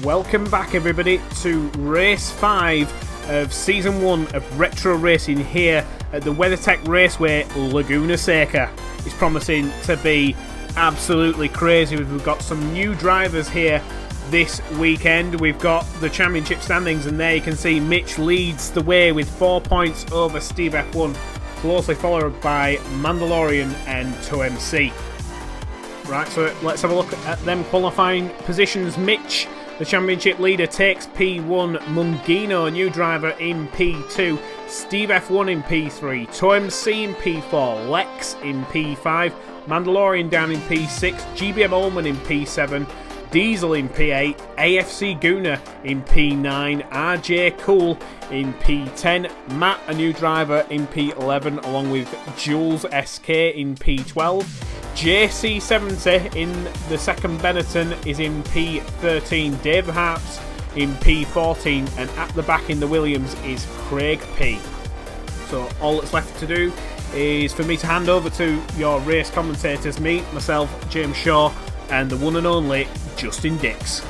Welcome back everybody to race 5 of season 1 of retro racing here at the WeatherTech Raceway Laguna Seca. It's promising to be absolutely crazy. We've got some new drivers here this weekend. We've got the championship standings, and there you can see Mitch leads the way with 4 points over Steve F1, closely followed by Mandalorian and 2MC. Right, so let's have a look at them qualifying positions. Mitch, the championship leader, takes P1. Mungino, new driver, in P2. Steve F1 in P3. 2MC in P4. Lex in P5. Mandalorian down in P6. GBM Ullman in P7. Diesel in P8. AFC Guna in P9. RJ Cool in P10. Matt, a new driver, in P11, along with Jules SK in P12. JC70 in the second Benetton is in P13. Dave Harps in P14, and at the back in the Williams is Craig P. So all that's left to do is for me to hand over to your race commentators, me, myself, James Shaw, and the one and only Justin Dix.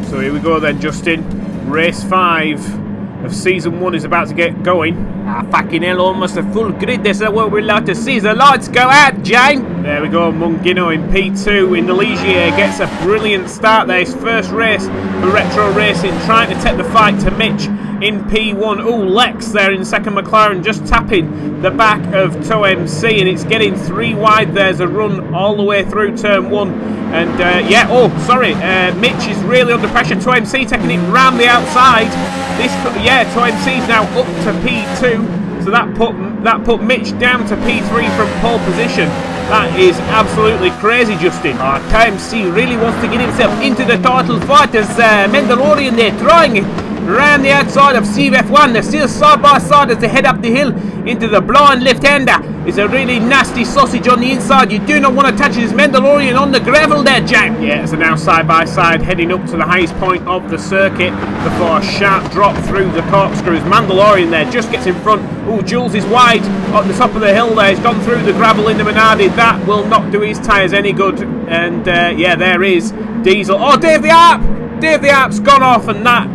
So here we go then, Justin. Race 5 of season 1 is about to get going. Fucking hell, almost a full grid. This is what we like to see. The lights go out, James. There we go. Mungino in P2 in the Ligier gets a brilliant start there. His first race for retro racing, trying to take the fight to Mitch in P1. Oh, Lex there in second McLaren, just tapping the back of 2MC, and it's getting 3 wide. There's a run all the way through turn 1. And Mitch is really under pressure. 2MC taking it round the outside. 2MC's now up to P2, so that put Mitch down to P3 from pole position. That is absolutely crazy, Justin. 2MC really wants to get himself into the title fight as Mandalorian there trying it around the outside of Steve F1. They're still side by side as they head up the hill into the blind left-hander. It's a really nasty sausage on the inside. You do not want to touch his Mandalorian on the gravel there, Jack. Yeah, so now side by side heading up to the highest point of the circuit before a sharp drop through the corkscrews. Mandalorian there just gets in front. Oh, Jules is wide at the top of the hill there. He's gone through the gravel into Minardi. That will not do his tyres any good. And there is Diesel. Oh, Dave the Arp! Dave the Arp's gone off, and that,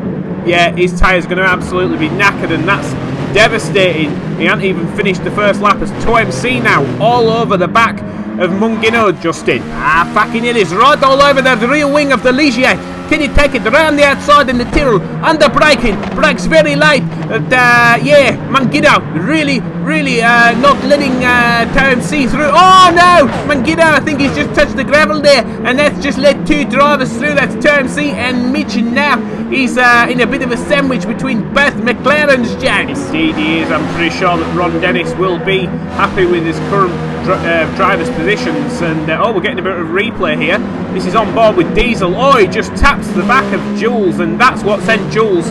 his tyre's going to absolutely be knackered, and that's devastating. He hasn't even finished the first lap as 2MC now all over the back of Mungino, Justin. Fucking hell, he's right all over the rear wing of the Ligier. Can he take it around the outside in the Tyrrell? Under braking, brakes very light. Mungino really not letting 2MC through. Oh no, Mungino, I think he's just touched the gravel there, and that's just let 2 drivers through. That's 2MC and Mitch, and now he's in a bit of a sandwich between both McLarens, James. Indeed he is. I'm pretty sure that Ron Dennis will be happy with his current driver's positions, and we're getting a bit of a replay here. This is on board with Diesel. Oh, he just taps the back of Jules, and that's what sent Jules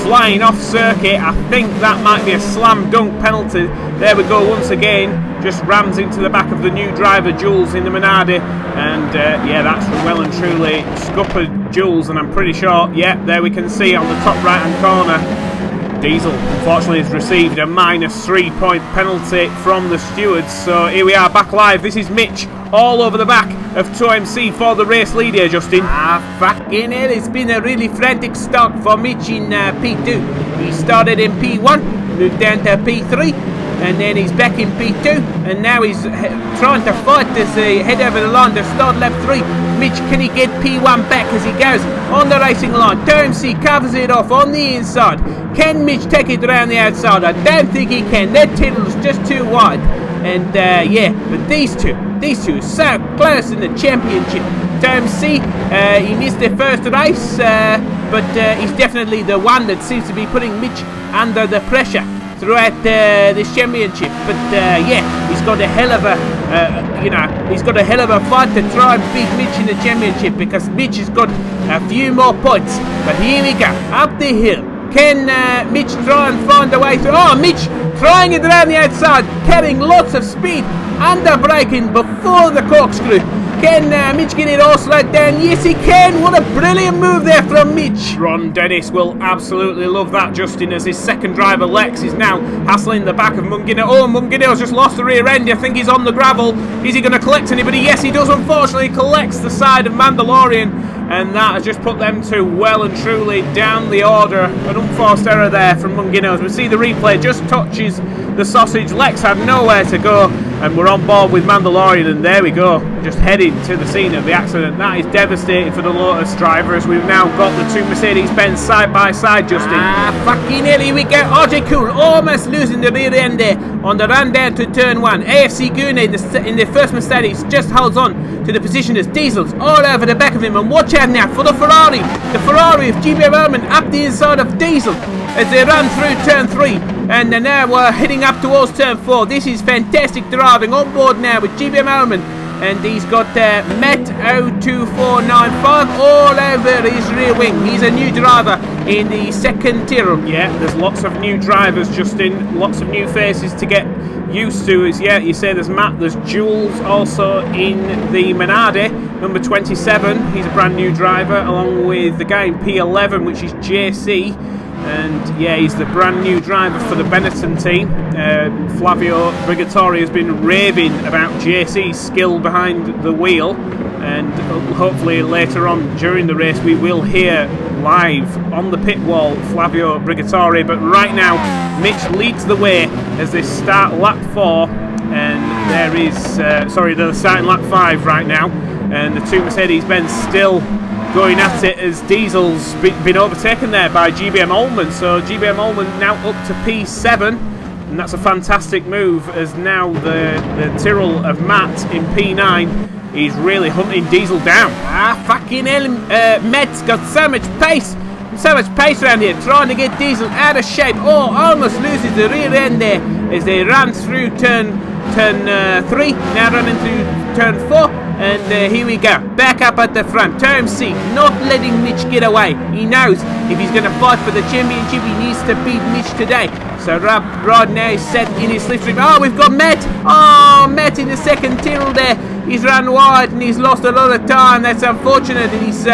flying off circuit. I think that might be a slam dunk penalty. There we go once again, just rams into the back of the new driver Jules in the Minardi, and that's well and truly scuppered Jules, and I'm pretty sure, there we can see on the top right hand corner, Diesel unfortunately has received a -3 point penalty from the stewards. So here we are back live. This is Mitch all over the back of 2MC for the race lead here, Justin. Fucking hell, it's been a really frantic start for Mitch in P2. He started in P1, moved down to P3, and then he's back in P2, and now he's trying to fight as he head over the line to start lap 3. Mitch, can he get P1 back as he goes on the racing line? 2MC covers it off on the inside. Can Mitch take it around the outside? I don't think he can. That Title's just too wide. And but these two are so close in the championship. 2MC, he missed their first race, but he's definitely the one that seems to be putting Mitch under the pressure throughout this championship. But he's got a hell of a fight to try and beat Mitch in the championship, because Mitch has got a few more points. But here we go, up the hill. Can Mitch try and find a way through? Oh, Mitch trying it around the outside, carrying lots of speed, under braking before the corkscrew. Can Mitch get it all slowed down? Yes, he can. What a brilliant move there from Mitch. Ron Dennis will absolutely love that, Justin, as his second driver, Lex, is now hassling the back of Mungino. Oh, Mungino's just lost the rear end. I think he's on the gravel. Is he going to collect anybody? Yes, he does. Unfortunately, he collects the side of Mandalorian. and that has just put them two well and truly down the order. An unforced error there from Mungino. We see the replay, just touches the sausage. Lex had nowhere to go, and we're on board with Mandalorian, and there we go, just heading to the scene of the accident. That is devastating for the Lotus drivers. We've now got the two Mercedes-Benz side by side, Justin. Fucking hell, here we go. RJ Cool almost losing the rear end there on the run down to turn 1. AFC Guna in the first Mercedes just holds on to the position as Diesel's all over the back of him. And watch out now for the Ferrari. The Ferrari of GB Roman up the inside of Diesel as they run through turn 3. And now we're heading up towards turn 4. This is fantastic driving on board now with GB Roman. And he's got Matt 02495 all over his rear wing. He's a new driver in the second Tyrrell. Yeah, there's lots of new drivers, Justin. Lots of new faces to get used to. Yeah, you say there's Matt, there's Jules also in the Menardi, number 27. He's a brand new driver, along with the guy in P11, which is JC. And yeah, he's the brand new driver for the Benetton team. Flavio Brigatore has been raving about JC's skill behind the wheel, and hopefully later on during the race we will hear live on the pit wall Flavio Brigatore. But right now Mitch leads the way as they start lap 4, and there is they're starting lap 5 right now, and the two Mercedes-Benz still going at it as Diesel's been overtaken there by GBM Ullman. So GBM Ullman now up to P7, and that's a fantastic move, as now the Tyrrell of Matt in P9 is really hunting Diesel down. Fucking hell, Matt's got so much pace around here, trying to get Diesel out of shape. Oh, almost loses the rear end there as they run through turn 3, now running through turn 4. And here we go, back up at the front. Term C, not letting Mitch get away. He knows if he's going to fight for the championship, he needs to beat Mitch today. So Rod now is set in his slipstream. Oh, we've got Matt. Oh, Matt in the second Tyrrell there. He's run wide and he's lost a lot of time. That's unfortunate. And he's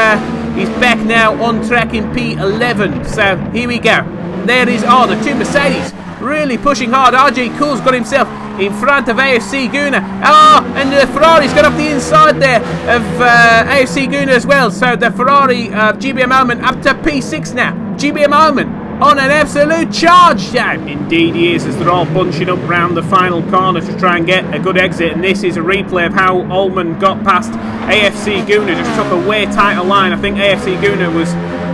back now on track in P11. So here we go. There is the two Mercedes really pushing hard. RJ Cool's got himself in front of AFC Guna. And the Ferrari's got up the inside there of AFC Guna as well. So the Ferrari of GBM Ullman up to P6 now. GBM Ullman on an absolute charge down. Indeed he is, as they're all bunching up round the final corner to try and get a good exit. And this is a replay of how Ullman got past AFC Guna. Just took a way tighter line. I think AFC Guna was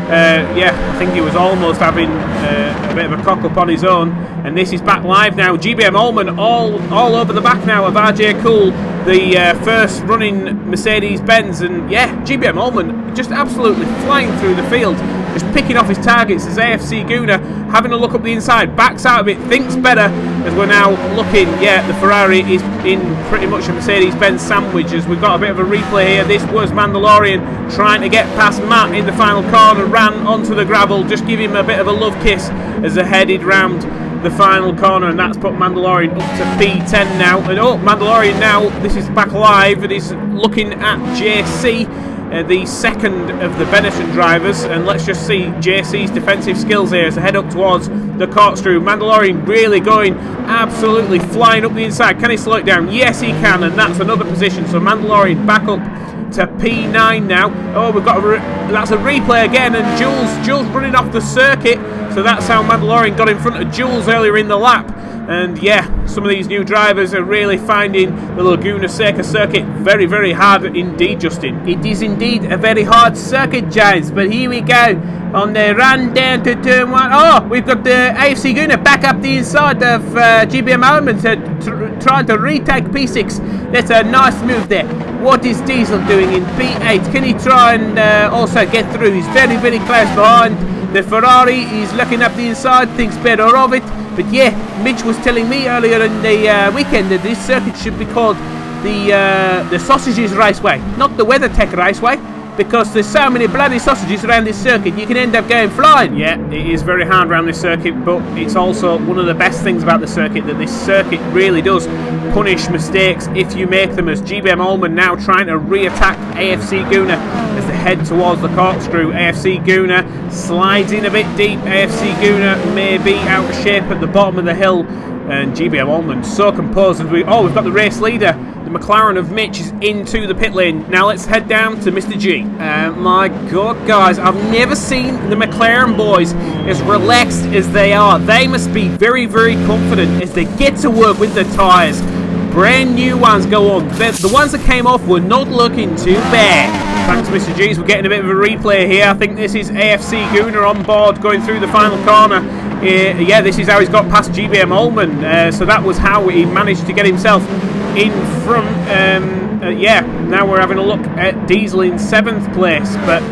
I think he was almost having a bit of a cock up on his own. And this is back live now. GBM Ullman all over the back now of RJ Cool, the first running Mercedes-Benz. And yeah, GBM Ullman just absolutely flying through the field, just picking off his targets, as AFC Guna having a look up the inside, backs out of it, thinks better, as we're now looking. Yeah, the Ferrari is in pretty much a Mercedes-Benz sandwich, as we've got a bit of a replay here. This was Mandalorian trying to get past Matt in the final corner, ran onto the gravel, just give him a bit of a love kiss as they headed round the final corner, and that's put Mandalorian up to P10 now. And Mandalorian now, this is back live, and he's looking at JC, the second of the Benetton drivers, and let's just see JC's defensive skills here as they head up towards the corkscrew. Mandalorian really going, absolutely flying up the inside. Can he slow it down? Yes he can, and that's another position. So Mandalorian back up to P9 now. We've got that's a replay again, and Jules running off the circuit. So that's how Mandalorian got in front of Jules earlier in the lap. And yeah, some of these new drivers are really finding the Laguna Seca circuit very, very hard indeed, Justin. It is indeed a very hard circuit, James. But here we go on the run down to turn 1. We've got the AFC Guna back up the inside of GBM Ullman, trying to retake P6. That's a nice move there. What is Diesel doing in P8? Can he try and also get through? He's very, very close behind the Ferrari. He's looking up the inside, thinks better of it. But yeah, Mitch was telling me earlier in the weekend that this circuit should be called the Sausages Raceway, not the WeatherTech Raceway, because there's so many bloody sausages around this circuit, you can end up going flying. Yeah, it is very hard around this circuit, but it's also one of the best things about the circuit, that this circuit really does punish mistakes if you make them, as GBM Ullman now trying to re-attack AFC Guna as they head towards the corkscrew. AFC Guna slides in a bit deep. AFC Guna may be out of shape at the bottom of the hill, and GBM Ullman so composed as we've got the race leader The McLaren of Mitch is into the pit lane. Now let's head down to Mr. G. My God, guys, I've never seen the McLaren boys as relaxed as they are. They must be very, very confident as they get to work with the tyres. Brand new ones go on. The ones that came off were not looking too bad. Thanks, Mr. G's. We're getting a bit of a replay here. I think this is AFC Gunner on board going through the final corner. Yeah, this is how he's got past GBM Ullman. So that was how he managed to get himself in front. Yeah, now we're having a look at Diesel in 7th place. But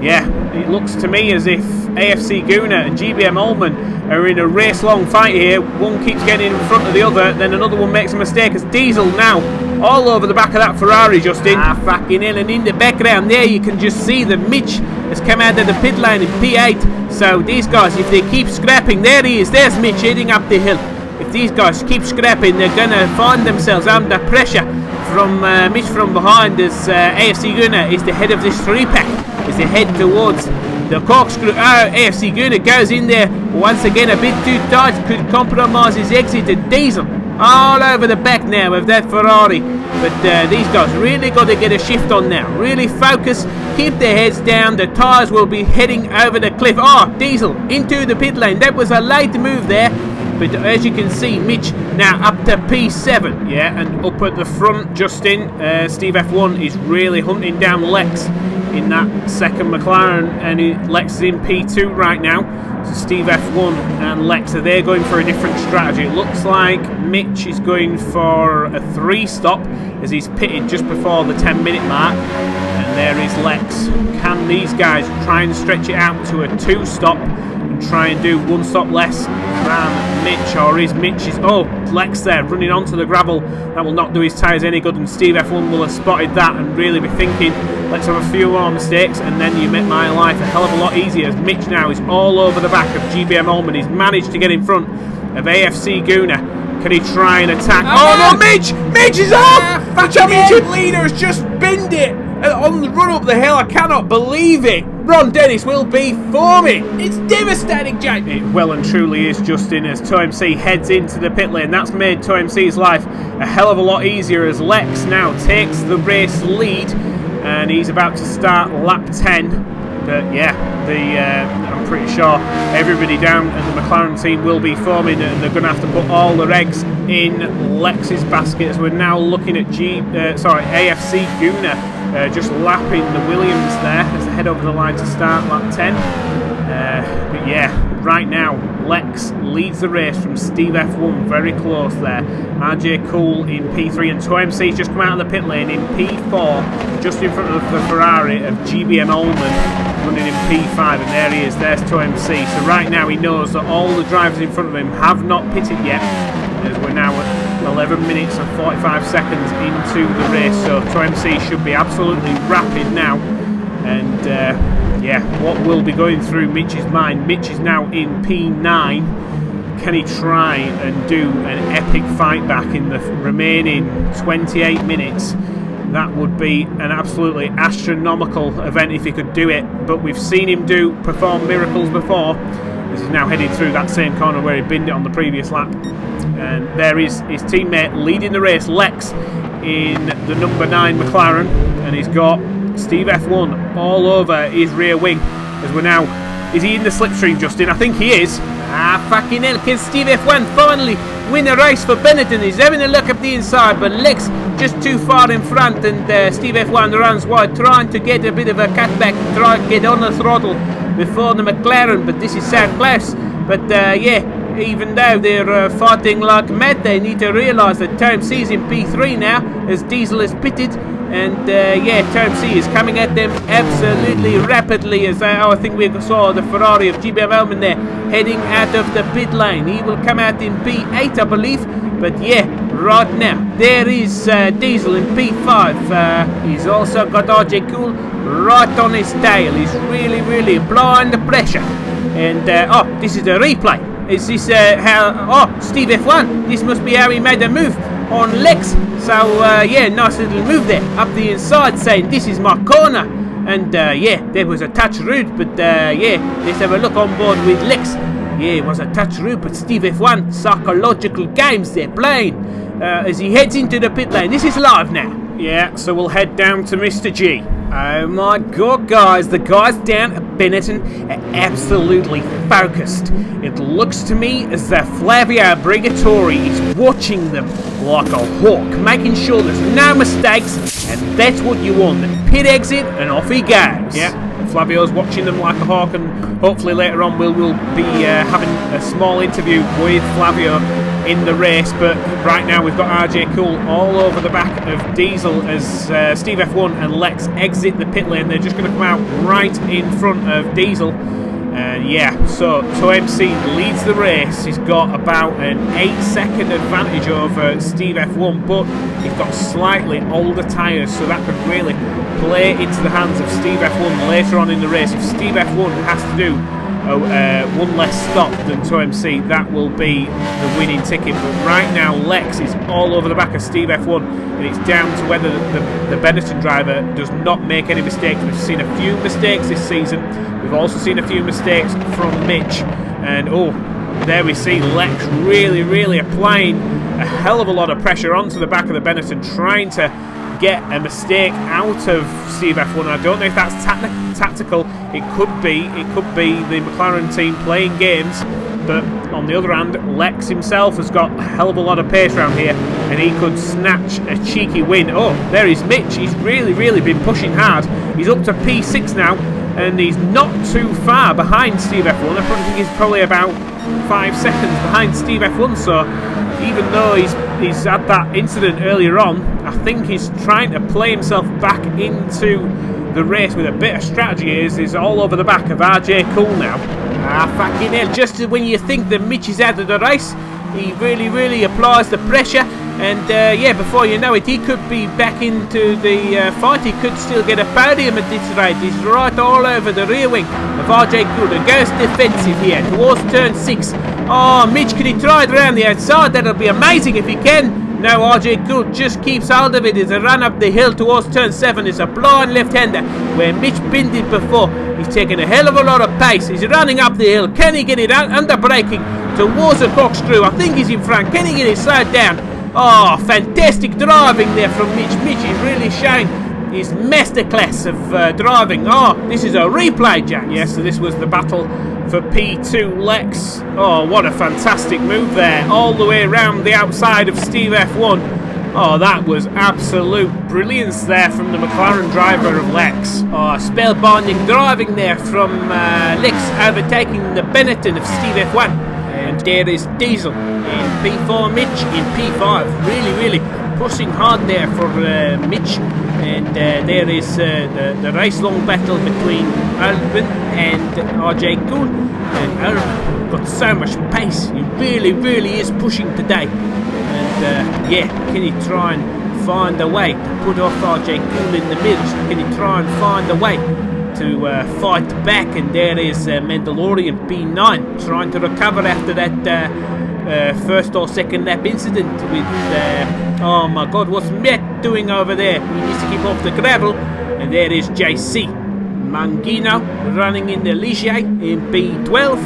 yeah, it looks to me as if AFC Gunner and GBM Ullman are in a race-long fight here. One keeps getting in front of the other, then another one makes a mistake as Diesel now all over the back of that Ferrari, Justin. Fucking hell, and in the background there you can just see that Mitch has come out of the pit lane in P8. So these guys, if they keep scrapping, there he is, there's Mitch heading up the hill. If these guys keep scrapping, they're going to find themselves under pressure from Mitch from behind as AFC Gunner is the head of this 3-pack as they head towards the corkscrew. AFC Gunner goes in there once again a bit too tight, could compromise his exit, and Diesel all over the back now of that Ferrari. But these guys really got to get a shift on now. Really focus, keep their heads down. The tyres will be heading over the cliff. Oh, Diesel into the pit lane. That was a late move there. But as you can see, Mitch now up to P7. Yeah, and up at the front, Justin, Steve F1 is really hunting down Lex in that second McLaren, and Lex is in P2 right now. So Steve F1 and Lex, are they going for a different strategy? It looks like Mitch is going for a 3-stop as he's pitted just before the 10-minute mark. And there is Lex. Can these guys try and stretch it out to a 2-stop and try and do 1 stop less than Mitch? Or is Mitch's... Oh, Lex there running onto the gravel. That will not do his tyres any good, and Steve F1 will have spotted that and really be thinking, let's have a few more mistakes and then you make my life a hell of a lot easier, as Mitch now is all over the back of GBM Ullman. He's managed to get in front of AFC Gunner. Can he try and attack? Oh no, Mitch! Mitch is off! The championship leader has just binned it on the run up the hill. I cannot believe it. Ron Dennis will be foaming. It's devastating, Jake. It well and truly is, Justin, as ToMC heads into the pit lane. That's made ToMC's life a hell of a lot easier as Lex now takes the race lead. And he's about to start lap 10. But yeah, I'm pretty sure everybody down at the McLaren team will be foaming, and they're going to have to put all their eggs in Lex's basket, as we're now looking at AFC Gunner just lapping the Williams there as they head over the line to start lap 10. But yeah, right now Lex leads the race from Steve F1 very close there. RJ Cool in P3, and ToMC's just come out of the pit lane in P4, just in front of the Ferrari of GBM Ullman running in P5, and there he is, there's ToMC. So right now he knows that all the drivers in front of him have not pitted yet, as we're now at 11 minutes and 45 seconds into the race. So ToMC should be absolutely rapid now. And yeah, what will be going through Mitch's mind? Mitch is now in P9. Can he try and do an epic fight back in the remaining 28 minutes? That would be an absolutely astronomical event if he could do it. But we've seen him perform miracles before. This is now headed through that same corner where he binned it on the previous lap. And there is his teammate leading the race, Lex, in the number 9 McLaren. And he's got Steve F1 all over his rear wing as we're now... Is he in the slipstream, Justin? I think he is. Fucking hell, can Steve F1 finally win a race for Benetton? He's having a look up the inside, but Lex just too far in front, and Steve F1 runs wide, trying to get a bit of a cutback, try to get on the throttle before the McLaren, but this is so close. But yeah, even though they're fighting like mad, they need to realise that ToMC's in P3 now, as Diesel is pitted. And yeah, ToMC is coming at them absolutely rapidly, as I think we saw the Ferrari of GBM Ullman there heading out of the pit lane. He will come out in P8, I believe. But yeah, right now, there is Diesel in P5. He's also got RJ Cool right on his tail. He's really, really applying the pressure. And oh, this is the replay. Is this how... Oh, Steve F1. This must be how he made a move on Lex. So yeah, nice little move there up the inside, saying this is my corner. And yeah, there was a touch rude, but yeah, let's have a look on board with Lex. Yeah, it was a touch rude, but Steve F1, psychological games they're playing. as he heads into the pit lane. This is live now. Yeah, so we'll head down to Mr. G. Oh my god, guys, the guys down at Benetton are absolutely focused. It looks to me as though Flavio Brigatore is watching them like a hawk, making sure there's no mistakes, and that's what you want. The pit exit, and off he goes. Yeah, Flavio's watching them like a hawk, and hopefully later on we'll be having a small interview with Flavio in the race, but right now we've got RJ Cool all over the back of Diesel as Steve F1 and Lex exit the pit lane. They're just going to come out right in front of Diesel. Yeah, so MC leads the race. He's got about an 8-second advantage over Steve F1, but he's got slightly older tyres, so that could really play into the hands of Steve F1 later on in the race. If Steve F1 has to do one less stop than MC, that will be the winning ticket. But right now Lex is all over the back of Steve F1, and it's down to whether the Benetton driver does not make any mistakes. We've seen a few mistakes this season. We've also seen a few mistakes from Mitch, and there we see Lex really applying a hell of a lot of pressure onto the back of the Benetton, trying to get a mistake out of Steve F1. I don't know if that's tactical. It could be the McLaren team playing games, but on the other hand, Lex himself has got a hell of a lot of pace around here, and he could snatch a cheeky win. Oh, there is Mitch. He's really been pushing hard. He's up to P6 now, and he's not too far behind Steve F1. I think he's probably about 5 seconds behind Steve F1, so even though he's had that incident earlier on, I think he's trying to play himself back into the race with a bit of strategy. Is all over the back of RJ Cool now. Fucking hell, just when you think that Mitch is out of the race, he really applies the pressure, and yeah, before you know it, he could be back into the fight. He could still get a podium at this rate. He's right all over the rear wing of RJ Cool, and goes defensive here towards turn 6. Oh, Mitch, can he try it around the outside? That'll be amazing if he can. No, RJ Cool just keeps hold of it as a run up the hill towards turn 7. It's a blind left-hander where Mitch binned it before. He's taking a hell of a lot of pace. He's running up the hill. Can he get it out under braking towards a corkscrew? I think he's in front. Can he get it slowed down? Oh, fantastic driving there from Mitch. Mitch is really showing his masterclass of driving. Oh, this is a replay, Jack. Yes, so this was the battle for P2. Lex, oh, what a fantastic move there, all the way around the outside of Steve F1. Oh, that was absolute brilliance there from the McLaren driver of Lex. Oh, spellbinding driving there from Lex, overtaking the Benetton of Steve F1. And there is Diesel in P4, Mitch in P5. Really pushing hard there for Mitch. And there is the race-long battle between Alban and RJ Cool. And Alban got so much pace. He really is pushing today. And yeah, can he try and find a way to put off RJ Cool in the middle? Can he try and find a way to fight back? And there is Mandalorian P9 trying to recover after that first or second lap incident with oh my god, what's Matt doing over there? He needs to keep off the gravel. And there is JC Mangino running in the Ligier in P12.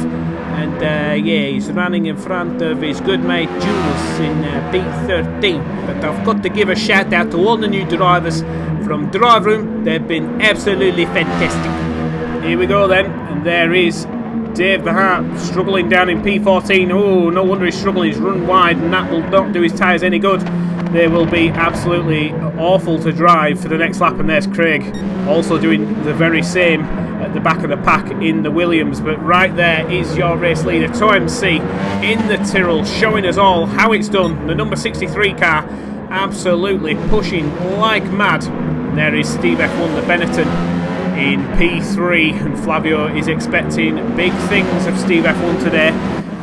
And yeah, he's running in front of his good mate Jules in P13. But I've got to give a shout out to all the new drivers from Drive Room. They've been absolutely fantastic. Here we go then, and there is Dave the Heart struggling down in P14. Oh, no wonder he's struggling. He's run wide, and that will not do his tyres any good. They will be absolutely awful to drive for the next lap. And there's Craig also doing the very same at the back of the pack in the Williams. But right there is your race leader, MC, in the Tyrrell, showing us all how it's done. The number 63 car absolutely pushing like mad. And there is Steve F1, the Benetton, in P3, and Flavio is expecting big things of Steve F1 today.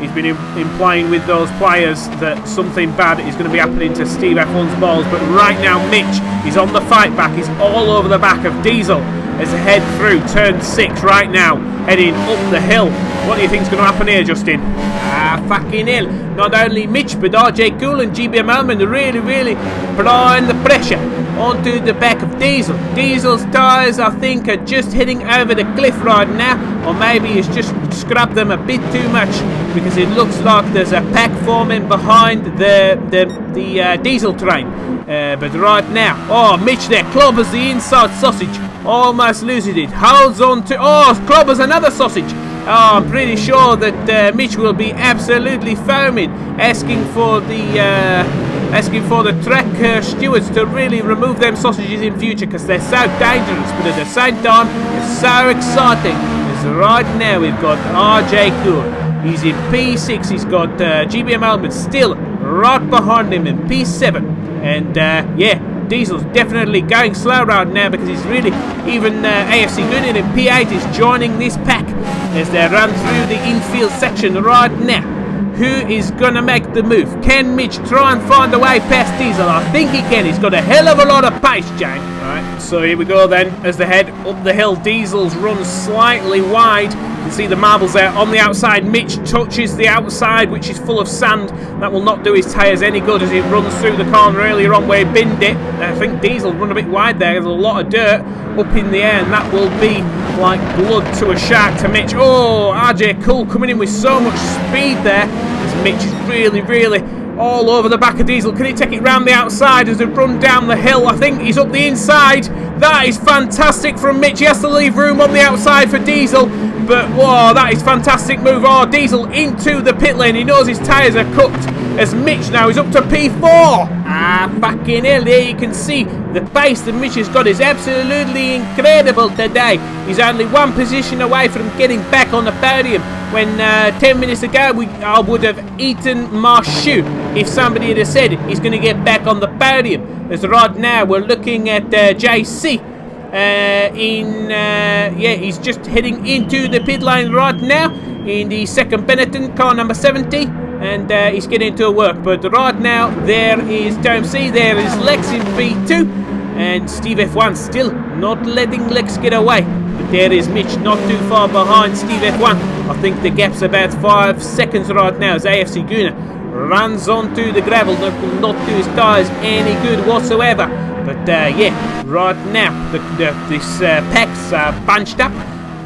He's been implying with those players that something bad is going to be happening to Steve F1's balls, but right now Mitch is on the fight back. He's all over the back of Diesel as they head through turn 6 right now, heading up the hill. What do you think is going to happen here, Justin? Fucking hell. Not only Mitch, but RJ Cool and GBM Alman really applying the pressure. onto the back of Diesel. Diesel's tyres, I think, are just heading over the cliff right now, or maybe he's just scrubbed them a bit too much, because it looks like there's a pack forming behind the Diesel train. But right now, oh, Mitch there clobbers the inside sausage, almost loses it, holds on to, oh, clobbers another sausage. Oh, I'm pretty sure that Mitch will be absolutely foaming, asking for the track stewards to really remove them sausages in future, because they're so dangerous, but at the same time, it's so exciting. Because right now we've got RJ Cool. He's in P6, he's got GBM Element still right behind him in P7. And yeah, Diesel's definitely going slow right now, because he's really, even AFC Gunner in P8 is joining this pack as they run through the infield section right now. Who is going to make the move? Can Mitch try and find a way past Diesel? I think he can. He's got a hell of a lot of pace, Jane. Alright, so here we go then. As they head up the hill, Diesel's run slightly wide. You can see the marbles there on the outside. Mitch touches the outside, which is full of sand. That will not do his tyres any good as he runs through the corner earlier on where he binned it. I think Diesel run a bit wide there. There's a lot of dirt up in the air, and that will be like blood to a shark to Mitch. Oh, RJ Cool coming in with so much speed there. As Mitch is really all over the back of Diesel. Can he take it round the outside as they run down the hill? I think he's up the inside. That is fantastic from Mitch. He has to leave room on the outside for Diesel. But, whoa, that is fantastic move. Oh, Diesel into the pit lane. He knows his tyres are cooked. As Mitch now is up to P4. Ah, fucking hell. There you can see the pace that Mitch has got is absolutely incredible today. He's only one position away from getting back on the podium. When 10 minutes ago I would have eaten my shoe if somebody had said he's going to get back on the podium. As right now we're looking at JC. Yeah, he's just heading into the pit lane right now in the second Benetton, car number 70, and he's getting into work. But right now there is Tom C, there is Lex in P2, and Steve F1 still not letting Lex get away. But there is Mitch not too far behind Steve F1. I think the gap's about 5 seconds right now as AFC Gunner runs onto the gravel. That will not do his tyres any good whatsoever. But yeah, right now this packs are bunched up.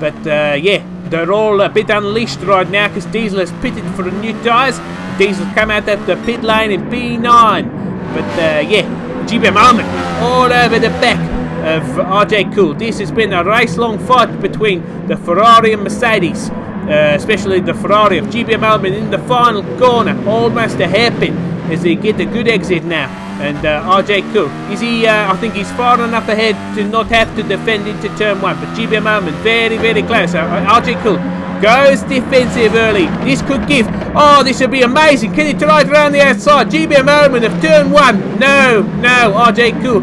But yeah, they're all a bit unleashed right now because Diesel has pitted for the new tyres. Diesel's come out at the pit lane in P9. But yeah, GBM Element all over the back of RJ Cool. This has been a race-long fight between the Ferrari and Mercedes, especially the Ferrari of GBM Element in the final corner, almost a hairpin as they get a good exit now. And RJ Cool, is he? I think he's far enough ahead to not have to defend into turn 1. But GBM Element very close. RJ Cool goes defensive early. This could give. Oh, this would be amazing. Can he try it around the outside? GBM Element of turn 1. No. RJ Cool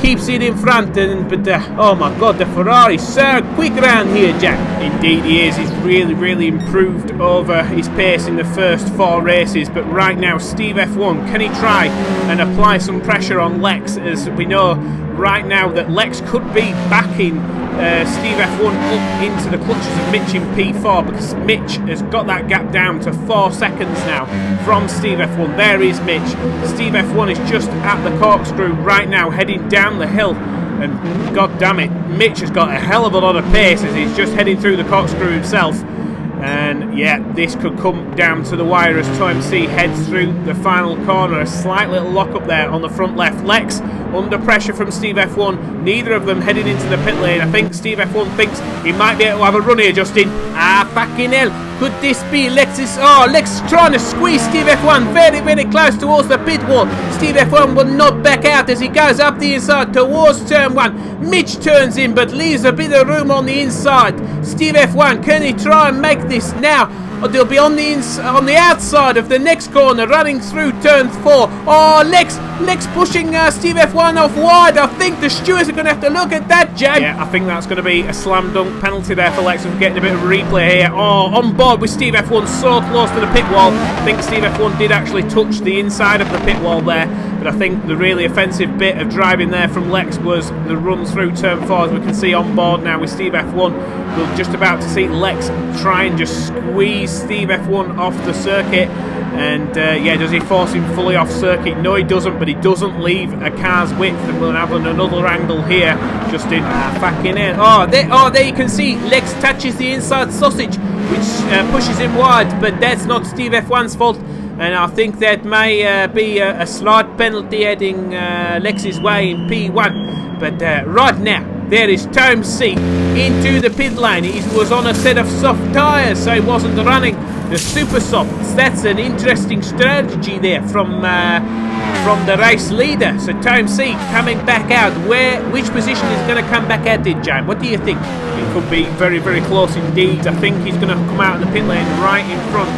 keeps it in front, but oh my god, the Ferrari's so quick around here, Jack. Indeed he is. He's really improved over his pace in the first 4 races. But right now, Steve F1, can he try and apply some pressure on Lex? As we know right now that Lex could be backing Steve F1 up into the clutches of Mitch in P4, because Mitch has got that gap down to 4 seconds now from Steve F1. There is Mitch. Steve F1 is just at the corkscrew right now, heading down the hill, and god damn it, Mitch has got a hell of a lot of pace as he's just heading through the corkscrew himself. And yeah, this could come down to the wire as Tom C heads through the final corner. A slight little lock up there on the front left. Lex under pressure from Steve F1. Neither of them heading into the pit lane. I think Steve F1 thinks he might be able to have a run here, Justin. Ah, fucking hell. Could this be Lex's? Oh, Lex trying to squeeze Steve F1 very close towards the pit wall. Steve F1 will not back out as he goes up the inside towards turn 1. Mitch turns in but leaves a bit of room on the inside. Steve F1, can he try and make this now? Or they'll be on the outside of the next corner, running through turn 4. Oh, Lex pushing Steve F1 off wide. I think the stewards are going to have to look at that, Jam. Yeah, I think that's going to be a slam dunk penalty there for Lex. We're getting a bit of a replay here. Oh, on board with Steve F1 so close to the pit wall. I think Steve F1 did actually touch the inside of the pit wall there. But I think the really offensive bit of driving there from Lex was the run through turn 4, as we can see on board now with Steve F1. We're just about to see Lex try and just squeeze Steve F1 off the circuit. And yeah, does he force him fully off circuit? No, he doesn't, but he doesn't leave a car's width. And we'll have another angle here, Justin. Fucking in. Oh, there you can see Lex touches the inside sausage, which pushes him wide, but that's not Steve F1's fault. And I think that may be a slight penalty heading Lex's way in P1. But right now, there is Tom C into the pit lane. He was on a set of soft tyres, so he wasn't running the super softs. That's an interesting strategy there from the race leader. So Tom C coming back out. Which position is going to come back out in, James? What do you think? It could be very, very close indeed. I think he's going to come out of the pit lane right in front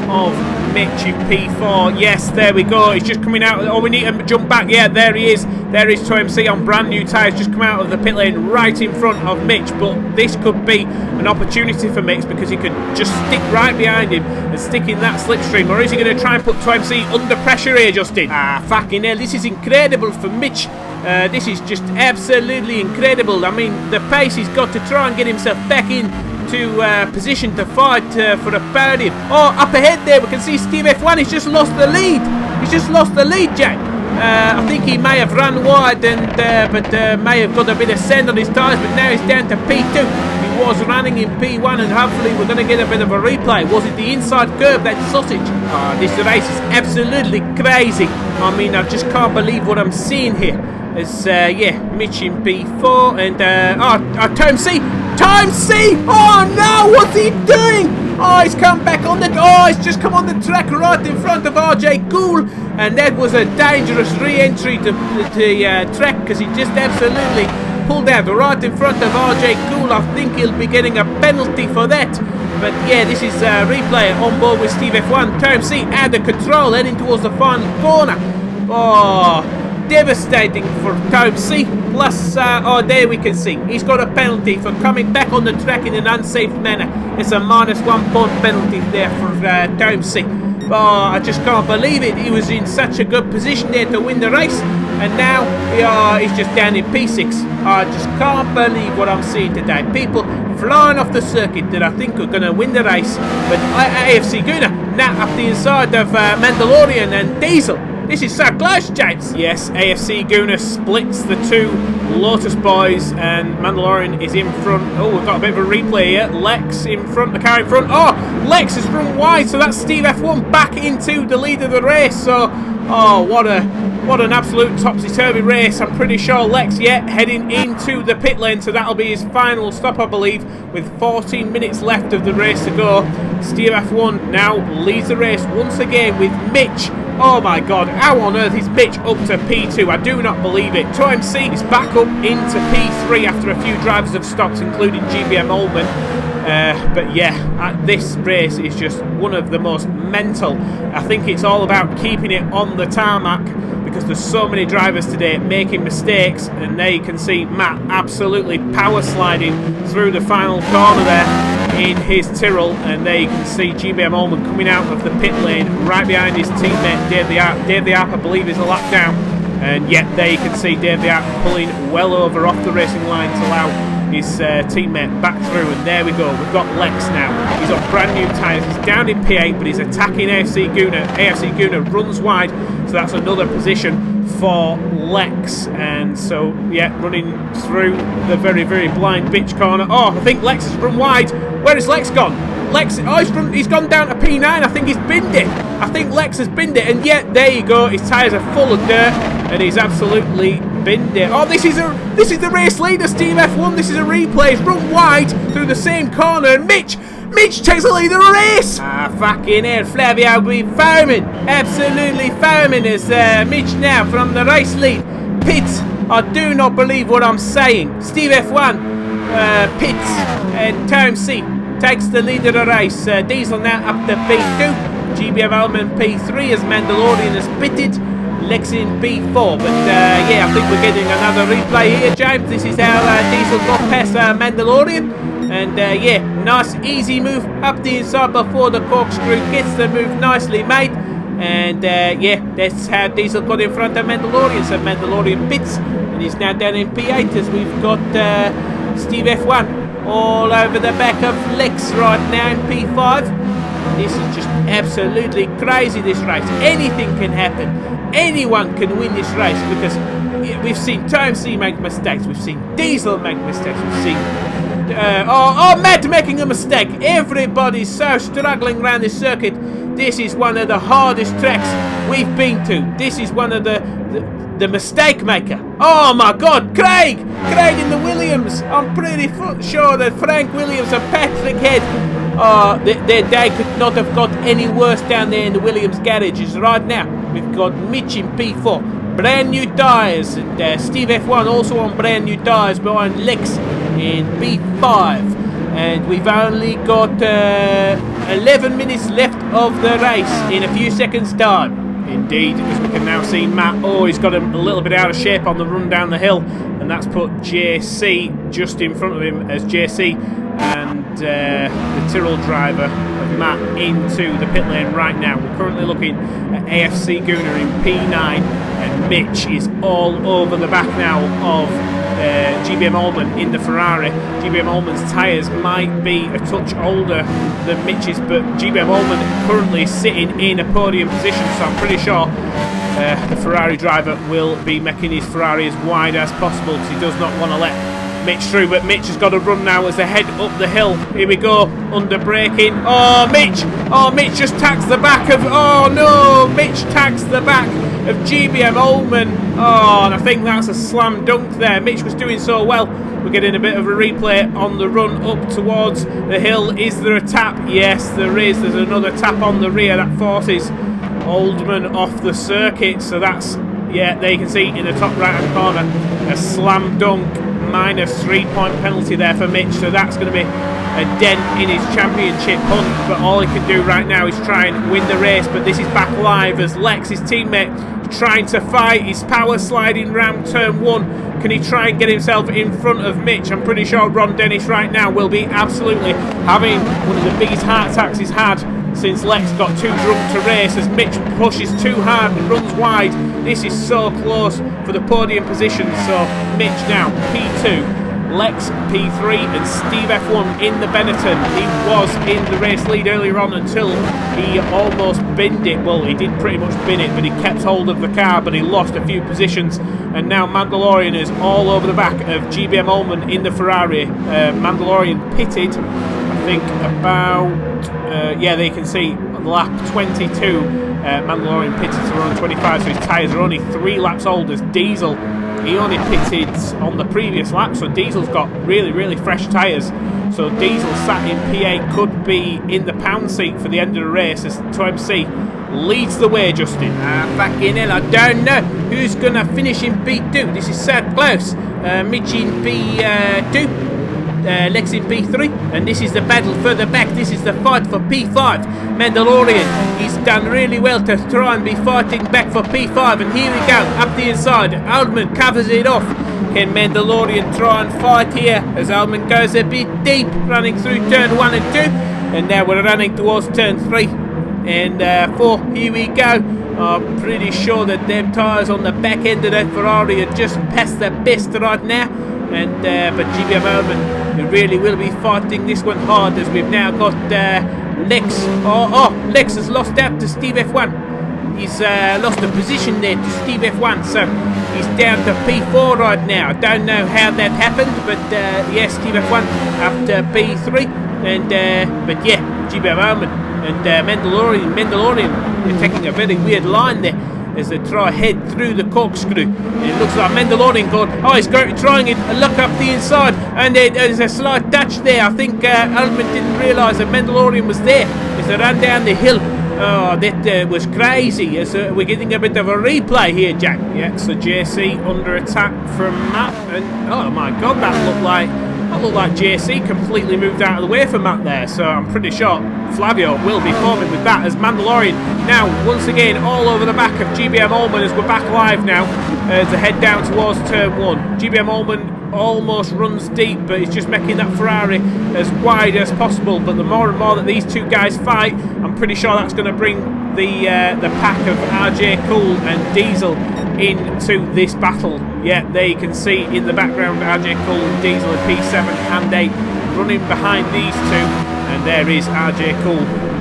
of Mitch in P4. Yes, there we go. He's just coming out. Oh, we need to jump back. Yeah, there he is. There is Tom C on brand new tyres, just come out of the pit lane right in front of Mitch. But this could be an opportunity for Mitch, because he could just stick right behind him and stick in that slipstream. Or is he going to try and put Tom C under pressure here, Justin? Fucking hell, this is incredible for Mitch. This is just absolutely incredible. I mean, the pace he's got to try and get himself back in to position to fight for a podium. Oh, up ahead there we can see Steve F1. He's just lost the lead. He's just lost the lead, Jack. I think he may have run wide but may have got a bit of sand on his tyres, but now he's down to P2. He was running in P1, and hopefully we're going to get a bit of a replay. Was it the inside curve, that sausage? This race is absolutely crazy. I mean, I just can't believe what I'm seeing here. It's, yeah, Mitch in P4 and, Tom C! Tom C! Oh no, what's he doing? Oh, he's come back on the... Oh, he's just come on the track right in front of RJ Gould. And that was a dangerous re-entry to the track, because he just absolutely pulled out right in front of RJ Gould. I think he'll be getting a penalty for that. But yeah, this is a replay on board with Steve F1. Tom C out of control, heading towards the final corner. Oh, devastating for Tom C. Plus, oh, there we can see he's got a penalty for coming back on the track in an unsafe manner. It's a -1 point penalty there for Tom C. Oh, I just can't believe it. He was in such a good position there to win the race, and now he's just down in P6. I just can't believe what I'm seeing today. People flying off the circuit that I think are going to win the race, but AFC Guna now up the inside of Mandalorian and Diesel. This is so close, James. Yes, AFC Guna splits the two Lotus boys, and Mandalorian is in front. Oh, we've got a bit of a replay here. Lex in front, the car in front. Oh, Lex has run wide, so that's Steve F1 back into the lead of the race. So, oh, what an absolute topsy-turvy race. I'm pretty sure Lex, yeah, heading into the pit lane, so that'll be his final stop, I believe, with 14 minutes left of the race to go. Steve F1 now leads the race once again with Mitch. Oh my god, how on earth is Mitch up to P2? I do not believe it. Tom C is back up into P3 after a few drivers have stopped, including GBM Ullman. But yeah, this race is just one of the most mental. I think it's all about keeping it on the tarmac, because there's so many drivers today making mistakes, and there you can see Matt absolutely power sliding through the final corner there in his Tyrrell, and there you can see GBM Ullman coming out of the pit lane right behind his teammate Dave the Arp. Dave the Arp, I believe, is a lap down, and yet there you can see Dave the Arp pulling well over off the racing line to allow his teammate back through. And there we go, we've got Lex now. He's on brand new tyres, he's down in P8, but he's attacking AFC Guna. AFC Guna runs wide, so that's another position for Lex. And so, yeah, running through the very, very blind bitch corner. Oh, I think Lex has run wide. Where has Lex gone? Lex, oh, he's gone down to P9. I think he's binned it. I think Lex has binned it, and yet there you go. His tyres are full of dirt, and he's absolutely binned it. Oh, this is the race leader, Steve F1. This is a replay. He's run wide through the same corner, and Mitch takes the lead of the race. Fucking hell, Flavio will be foaming, absolutely foaming as Mitch now from the race lead pits. I do not believe what I'm saying. Steve F1 pits, and Tom C takes the lead of the race. Diesel now up to P2. GBM Ullman P3 as Mandalorian has pitted. Lex in P4. But yeah, I think we're getting another replay here, James. This is how Diesel got past Mandalorian. And yeah, nice easy move up the inside before the corkscrew gets the move nicely made. And yeah, that's how Diesel got in front of Mandalorian. So Mandalorian pits, and he's now down in P8 as we've got Steve F1 all over the back of Lex right now in P5. This is just absolutely crazy, this race. Anything can happen. Anyone can win this race because we've seen TMC make mistakes. We've seen Diesel make mistakes. We've seen Matt making a mistake. Everybody's so struggling around this circuit. This is one of the hardest tracks we've been to. This is one of the mistake maker. Oh my God, Craig in the Williams. I'm pretty sure that Frank Williams and Patrick Head, their day could not have got any worse down there in the Williams garages. Right now, we've got Mitch in P4, brand new tyres, and Steve F1 also on brand new tyres behind Lex in P5. And we've only got 11 minutes left of the race in a few seconds' time. Indeed, as we can now see, Matt, he's got him a little bit out of shape on the run down the hill, and that's put JC just in front of him as JC and the Tyrrell driver of Matt into the pit lane right now. We're currently looking at AFC Guna in P9, and Mitch is all over the back now of GBM Allman in the Ferrari. GBM Allman's tyres might be a touch older than Mitch's, but GBM Allman currently sitting in a podium position, so I'm pretty sure the Ferrari driver will be making his Ferrari as wide as possible because he does not want to let Mitch through. But Mitch has got to run now as they head up the hill. Here we go, under braking. Mitch just tacks the back of, Mitch tacks the back of GBM Allman. And I think that's a slam dunk there. Mitch was doing so well. We're getting a bit of a replay on the run up towards the hill. Is there a tap? Yes, there is. There's another tap on the rear that forces Oldman off the circuit. So that's, there you can see in the top right hand corner, a slam dunk, minus 3-point penalty there for Mitch. So that's going to be a dent in his championship hunt, but all he can do right now is try and win the race. But this is back live as Lex, his teammate, trying to fight. He's power sliding round turn 1. Can he try and get himself in front of Mitch? I'm pretty sure Ron Dennis right now will be absolutely having one of the biggest heart attacks he's had since Lex got too drunk to race, as Mitch pushes too hard and runs wide. This is so close for the podium position. So Mitch now P2, Lex P3, and Steve F1 in the Benetton. He was in the race lead earlier on until he almost binned it. Well, he did pretty much bin it, but he kept hold of the car, but he lost a few positions. And now Mandalorian is all over the back of GBM Allman in the Ferrari. Mandalorian pitted, I think, about... there you can see lap 22. Mandalorian pitted to run 25, so his tyres are only 3 laps old as Diesel. He only pitted on the previous lap, so Diesel's got really, really fresh tyres. So Diesel sat in P8 could be in the pound seat for the end of the race as TMC leads the way, Justin. Fucking hell, I don't know who's going to finish in P2. This is so close. Mitch in P2. Lex in P3, and this is the battle further back. This is the fight for P5. Mandalorian, he's done really well to try and be fighting back for P5, and here we go, up the inside. Oldman covers it off. Can Mandalorian try and fight here as Oldman goes a bit deep, running through turn 1 and 2, and now we're running towards turn 3 and 4. Here we go. I'm pretty sure that them tyres on the back end of that Ferrari are just past their best right now, and but GBM Oldman, he really will be fighting this one hard as we've now got Lex. Lex has lost out to Steve F1. He's lost a position there to Steve F1, so he's down to P4 right now. I don't know how that happened, but yes, Steve F1 after P3, and but yeah, GBM Oldman and Mandalorian, they're taking a very weird line there as they try head through the corkscrew. And it looks like Mandalorian going, he's trying it, a look up the inside, and there's a slight touch there. I think Oldman didn't realise that Mandalorian was there as they ran down the hill. That was crazy. As we're getting a bit of a replay here, Jack. Yeah, so JC under attack from Matt, and oh my God, that looked like JC completely moved out of the way for Matt there. So I'm pretty sure Flavio will be forming with that as Mandalorian now once again all over the back of GBM Allman as we're back live now to head down towards turn 1. GBM Allman almost runs deep, but he's just making that Ferrari as wide as possible. But the more and more that these two guys fight, I'm pretty sure that's going to bring the pack of RJ Cool and Diesel into this battle. Yeah, there you can see in the background RJ Cool and Diesel at P7 and 8 running behind these two, and there is RJ Cool.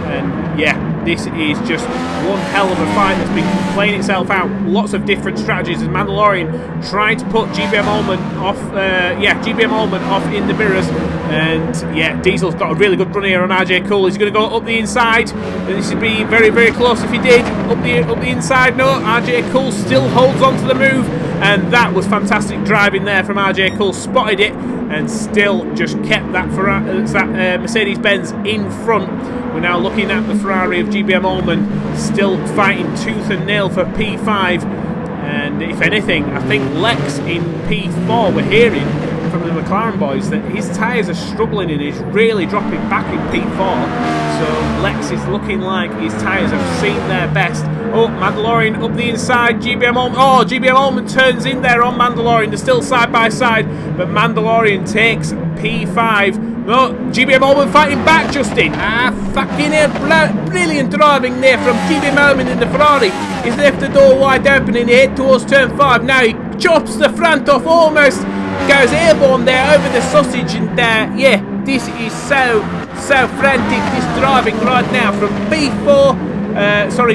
And yeah, this is just one hell of a fight that's been playing itself out. Lots of different strategies as Mandalorian trying to put GBM Ullman off. GBM Ullman off in the mirrors, and yeah, Diesel's got a really good run here on RJ Cool. He's going to go up the inside, and this would be very, very close if he did. Up the inside, no. RJ Cool still holds on to the move, and that was fantastic driving there from RJ Cool. Spotted it and still just kept that Mercedes-Benz in front. We're now looking at the Ferrari of GBM Ullman still fighting tooth and nail for P5, and if anything, I think Lex in P4, we're hearing from the McLaren boys that his tyres are struggling and he's really dropping back in P4, so Lex is looking like his tyres have seen their best. Oh, Mandalorian up the inside, GBM Ullman. Oh, GBM Ullman turns in there on Mandalorian. They're still side by side, but Mandalorian takes P5. No, GBM Ullman fighting back, Justin. Fucking hell, brilliant driving there from GBM Ullman in the Ferrari. He's left the door wide open and he head towards turn 5. Now he chops the front off, almost goes airborne there over the sausage, and yeah, this is so frantic, this driving right now from P4.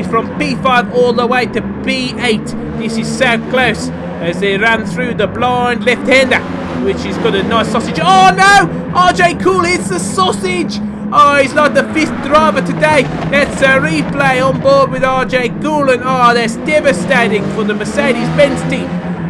From P5 all the way to P8. This is so close as they ran through the blind left-hander, which has got a nice sausage. Oh no! RJ Cool hits the sausage! Oh, he's not the 5th driver today. That's a replay on board with RJ Cool, and oh, that's devastating for the Mercedes-Benz team.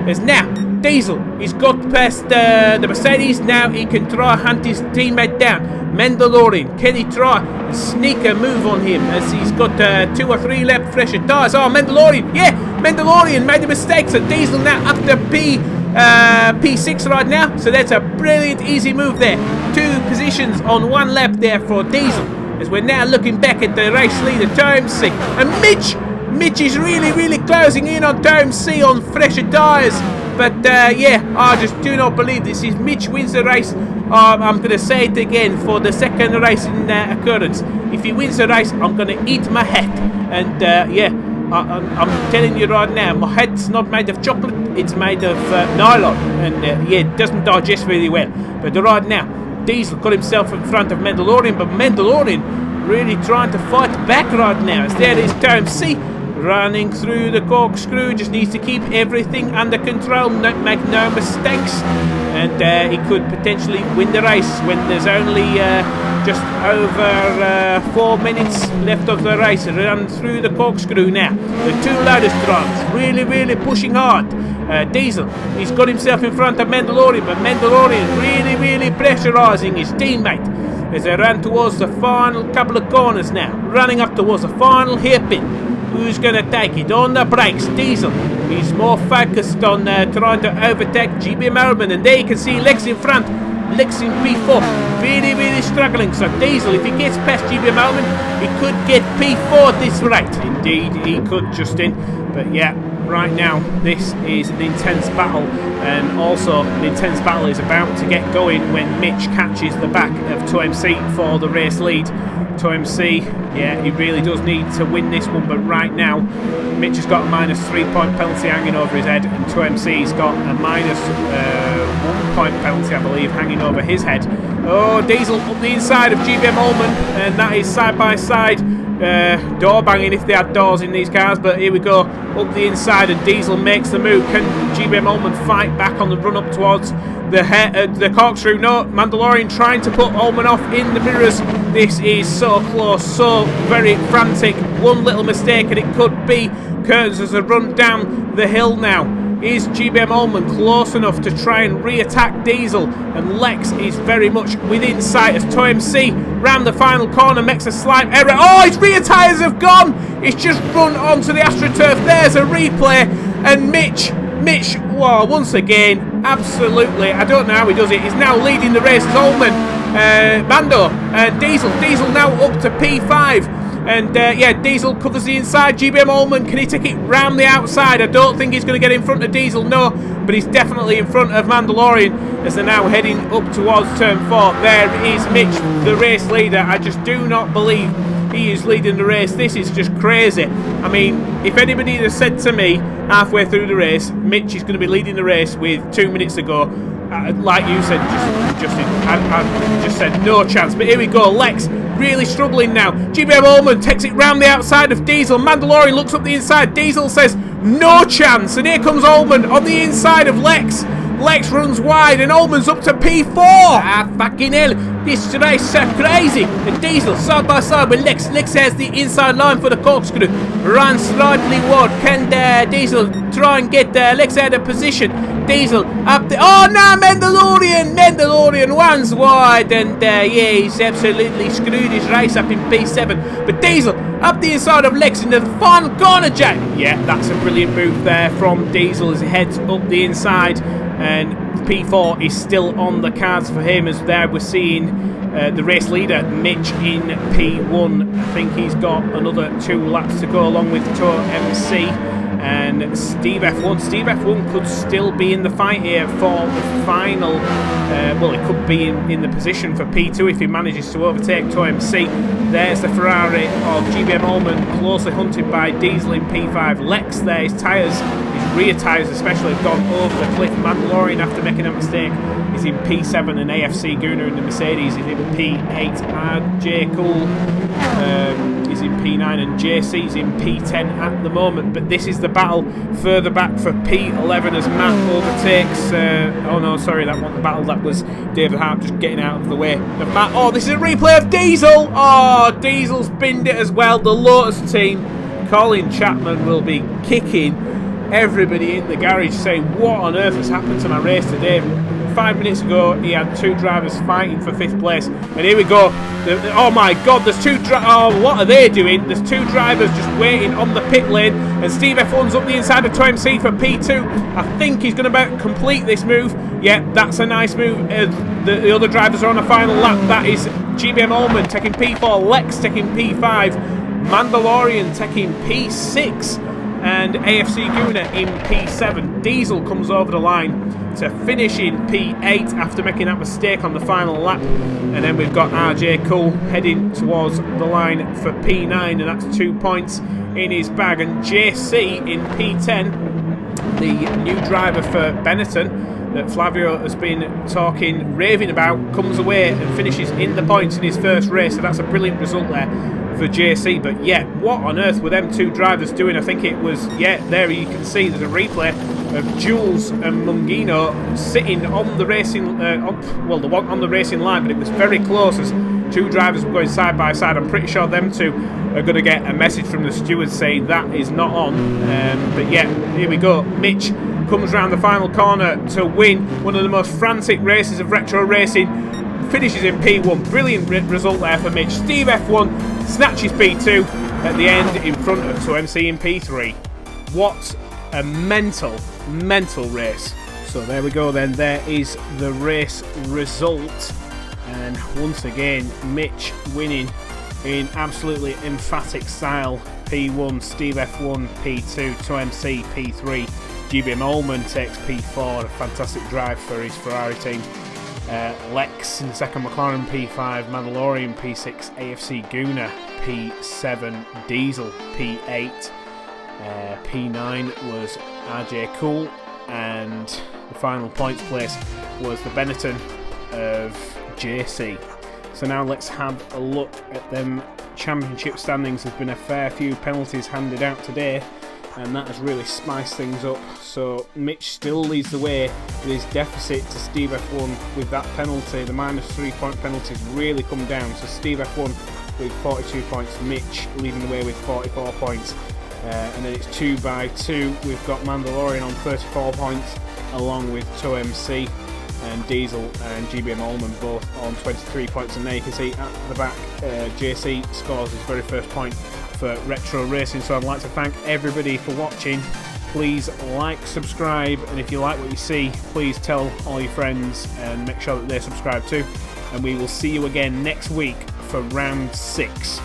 As now, Diesel, he's got past the Mercedes. Now he can try hunt his teammate down. Mandalorian, can he try and sneak a move on him as he's got 2 or 3 lap fresher tyres? Oh, Mandalorian, yeah, Mandalorian made a mistake, so Diesel now up to P6 right now, so that's a brilliant easy move there. 2 positions on 1 lap there for Diesel, as we're now looking back at the race leader, Tom C. And Mitch is really closing in on Tom C on fresher tyres. But yeah, I just do not believe this is Mitch wins the race. I'm going to say it again for the second race in occurrence. If he wins the race, I'm going to eat my hat. And yeah, I'm telling you right now, my hat's not made of chocolate, it's made of nylon. And yeah, it doesn't digest really well. But right now, Diesel got himself in front of Mandalorian, but Mandalorian really trying to fight back right now. As there is Tom C. running through the corkscrew, just needs to keep everything under control, make no mistakes, and he could potentially win the race when there's only just over 4 minutes left of the race. Run through the corkscrew now. The 2 Lotus drivers really pushing hard. Diesel, he's got himself in front of Mandalorian, but Mandalorian really pressurising his teammate as they run towards the final couple of corners now, running up towards the final hairpin. Who's going to take it on the brakes? Diesel. He's more focused on trying to overtake GBM Ullman, and there you can see Lex in front. Lex in P4, really struggling. So Diesel, if he gets past GBM Ullman, he could get P4 at this rate. Indeed, he could, Justin. But yeah, right now, this is an intense battle, and also an intense battle is about to get going when Mitch catches the back of 2MC for the race lead. 2MC, yeah, he really does need to win this one, but right now Mitch has got a -3 point penalty hanging over his head, and 2MC's got a -1 point penalty, I believe, hanging over his head. Oh, Diesel up the inside of GBM Ullman, and that is side by side. Door banging if they had doors in these cars, but here we go, up the inside, and Diesel makes the move. Can GBM Ullman fight back on the run up towards the corkscrew? No, Mandalorian trying to put Ullman off in the mirrors. This is so close, so very frantic. One little mistake and it could be curtains as they run down the hill now. Is GBM Ullman close enough to try and re-attack Diesel? And Lex is very much within sight as 2MC round the final corner makes a slight error. Oh, his rear tyres have gone! It's just run onto the AstroTurf. There's a replay, and Mitch, wow, once again, absolutely, I don't know how he does it. He's now leading the race as Ullman, Mando, and Diesel now up to P5. And yeah, Diesel covers the inside. GBM Ullman, can he take it round the outside? I don't think he's going to get in front of Diesel, no, but he's definitely in front of Mandalorian as they're now heading up towards turn 4. There is Mitch, the race leader. I just do not believe He is leading the race. This is just crazy. I mean, if anybody had said to me halfway through the race, Mitch is going to be leading the race with 2 minutes to go, like you said, Justin, I just said no chance. But here we go. Lex really struggling now. GBM Ullman takes it round the outside of Diesel. Mandalorian looks up the inside. Diesel says no chance. And here comes Ullman on the inside of Lex. Lex runs wide and Ullman's up to P4. Ah, fucking hell. This race is so crazy. And Diesel side by side with Lex. Lex has the inside line for the corkscrew. Runs slightly wide. Can Diesel try and get Lex out of position? Diesel up the... Oh, no, Mandalorian. Mandalorian runs wide. And, yeah, he's absolutely screwed his race up in P7. But Diesel up the inside of Lex in the final corner, Jack. Yeah, that's a brilliant move there from Diesel as he heads up the inside. And P4 is still on the cards for him, as there we're seeing the race leader Mitch in P1. I think he's got another 2 laps to go along with Tour MC and Steve F1. Steve F1 could still be in the fight here for the final. Well, he could be in the position for P2 if he manages to overtake Tour MC. There's the Ferrari of GBM Ullman, closely hunted by Diesel in P5. Lex there, his tyres, his rear tyres especially, have gone over the cliff. Mandalorian, after making a mistake, is in P7, and AFC Guna in the Mercedes is in P8. RJ Cool is in P9, and JC's in P10 at the moment. But this is the battle further back for P11 as Matt overtakes. Oh no, sorry, that wasn't the battle. That was David Harp just getting out of the way of Matt. Oh, this is a replay of Diesel. Oh, Diesel's binned it as well. The Lotus team, Colin Chapman, will be kicking everybody in the garage, saying, what on earth has happened to my race today? 5 minutes ago he had 2 drivers fighting for 5th place, and here we go. Oh my god, there's 2 oh, what are they doing? There's 2 drivers just waiting on the pit lane, and Steve F1's up the inside of ToMC for P2. I think he's going to complete this move. Yeah, that's a nice move. The other drivers are on a final lap. That is GBM Ullman taking P4, Lex taking P5, Mandalorian taking P6, and AFC Guna in P7. Diesel comes over the line to finish in P8 after making that mistake on the final lap. And then we've got RJ Cool heading towards the line for P9, and that's 2 points in his bag. And JC in P10, the new driver for Benetton that Flavio has been raving about, comes away and finishes in the points in his first race. So that's a brilliant result there for JC. But yeah, what on earth were them 2 drivers doing? I think it was, yeah, there you can see there's a replay of Jules and Mungino sitting on the racing, well, the one on the racing line, but it was very close as 2 drivers were going side by side. I'm pretty sure them 2 are going to get a message from the stewards saying that is not on. But yeah, here we go. Mitch comes round the final corner to win one of the most frantic races of retro racing. Finishes in P1. Brilliant result there for Mitch. Steve F1 snatches P2 at the end in front of ToMC in P3. What a mental race. So there we go then. There is the race result. And once again, Mitch winning in absolutely emphatic style. P1, Steve F1, P2, ToMC, P3. GBM Ullman takes P4. A fantastic drive for his Ferrari team. Lex in the second, McLaren P5, Mandalorian P6, AFC Guna P7, Diesel P8, P9 was RJ Cool, and the final points place was the Benetton of JC. So now let's have a look at them championship standings. There's been a fair few penalties handed out today, and that has really spiced things up. So Mitch still leads the way with his deficit to Steve F1 with that penalty. The minus 3 point penalties really come down. So Steve F1 with 42 points, Mitch leading the way with 44 points. And then it's 2 by 2. We've got Mandalorian on 34 points, along with ToMC and Diesel and GBM Ullman both on 23 points. And there you can see at the back, JC scores his very first point for retro racing. So I'd like to thank everybody for watching. Please like, subscribe, and if you like what you see, please tell all your friends and make sure that they're subscribed too. And we will see you again next week for round 6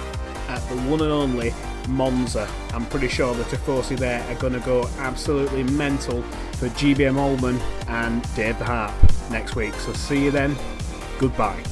at the one and only Monza. I'm pretty sure the Tifosi there are going to go absolutely mental for GBM Ullman and Dave the Harp next week. So see you then. Goodbye.